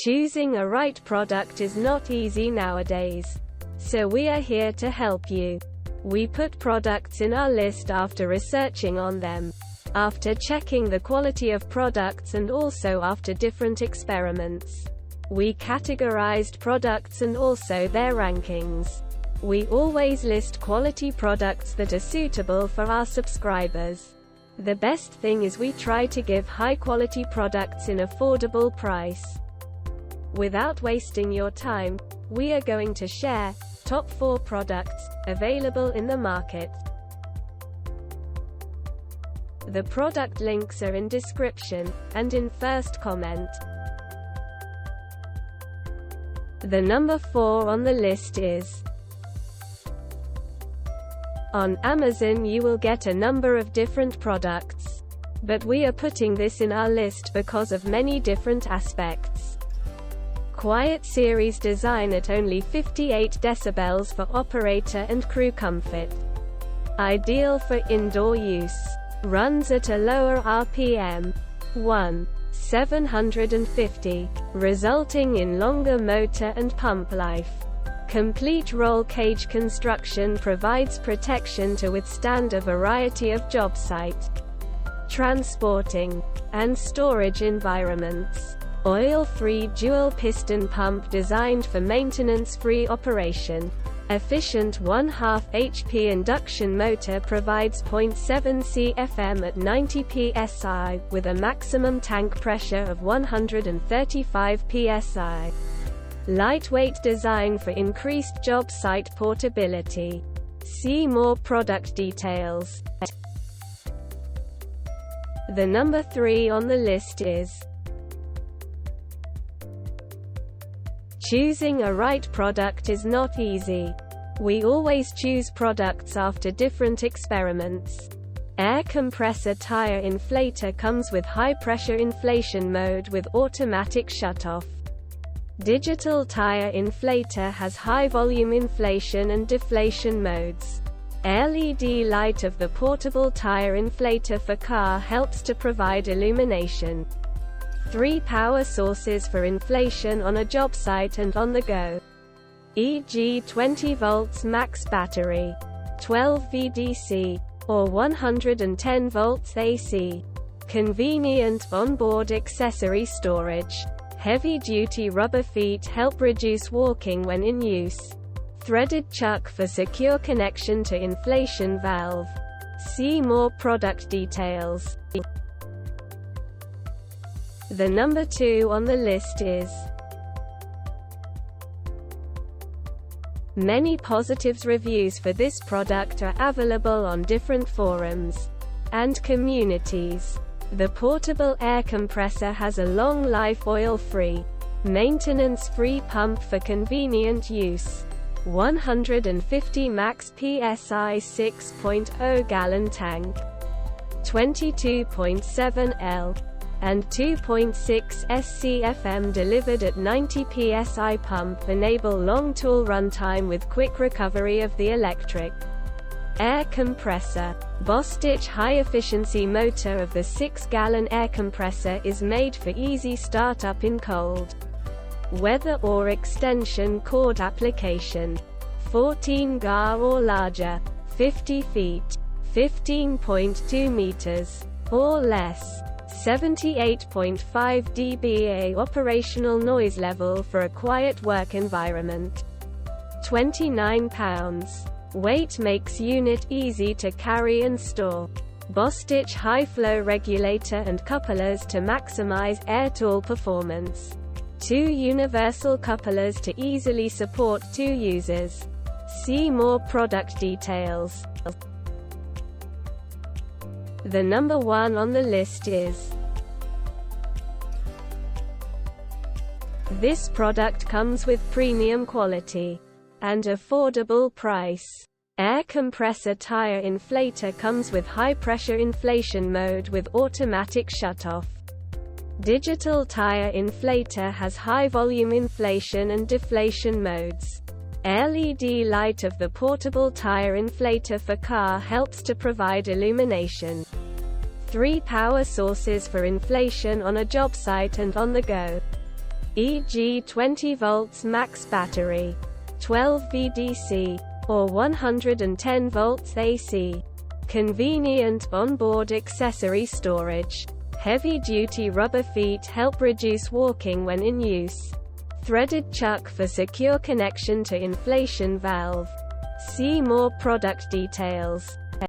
Choosing a right product is not easy nowadays. So we are here to help you. We put products in our list after researching on them, after checking the quality of products, and also after different experiments. We categorized products and also their rankings. We always list quality products that are suitable for our subscribers. The best thing is we try to give high quality products in affordable price. Without wasting your time, we are going to share top 4 products available in the market. The product links are in description and in first comment. The number 4 on the list is: on Amazon you will get a number of different products, but we are putting this in our list because of many different aspects. Quiet series design at only 58 decibels for operator and crew comfort. Ideal for indoor use. Runs at a lower RPM. 1,750, resulting in longer motor and pump life. Complete roll cage construction provides protection to withstand a variety of job site, transporting, and storage environments. Oil-free dual-piston pump designed for maintenance-free operation. Efficient 1/2 HP induction motor provides 0.7 CFM at 90 psi, with a maximum tank pressure of 135 psi. Lightweight design for increased job site portability. See more product details. The number 3 on the list is: choosing a right product is not easy. We always choose products after different experiments. Air compressor tire inflator comes with high-pressure inflation mode with automatic shutoff. Digital tire inflator has high-volume inflation and deflation modes. LED light of the portable tire inflator for car helps to provide illumination. 3 power sources for inflation on a job site and on the go, e.g. 20 volts max battery, 12 VDC, or 110 volts AC. Convenient onboard accessory storage. Heavy-duty rubber feet help reduce walking when in use. Threaded chuck for secure connection to inflation valve. See more product details. The number 2 on the list is: many positives reviews for this product are available on different forums and communities. The portable air compressor has a long life oil-free, maintenance-free pump for convenient use. 150 max PSI 6.0 gallon tank, 22.7 L, and 2.6 SCFM delivered at 90 psi pump enable long tool runtime with quick recovery of the electric air compressor. Bostitch high-efficiency motor of the 6-gallon air compressor is made for easy startup in cold weather or extension cord application. 14 GA or larger, 50 feet, 15.2 meters, or less. 78.5 dBA operational noise level for a quiet work environment. 29 pounds. Weight makes unit easy to carry and store. Bostitch high flow regulator and couplers to maximize air tool performance. 2 universal couplers to easily support 2 users. See more product details. The number 1 on the list is: this product comes with premium quality and affordable price. Air compressor tire inflator comes with high-pressure inflation mode with automatic shutoff. Digital tire inflator has high-volume inflation and deflation modes. LED light of the portable tire inflator for car helps to provide illumination. 3 power sources for inflation on a job site and on the go. e.g. 20 volts max battery, 12 VDC, or 110 volts AC. Convenient onboard accessory storage. Heavy-duty rubber feet help reduce walking when in use. Threaded chuck for secure connection to inflation valve. See more product details.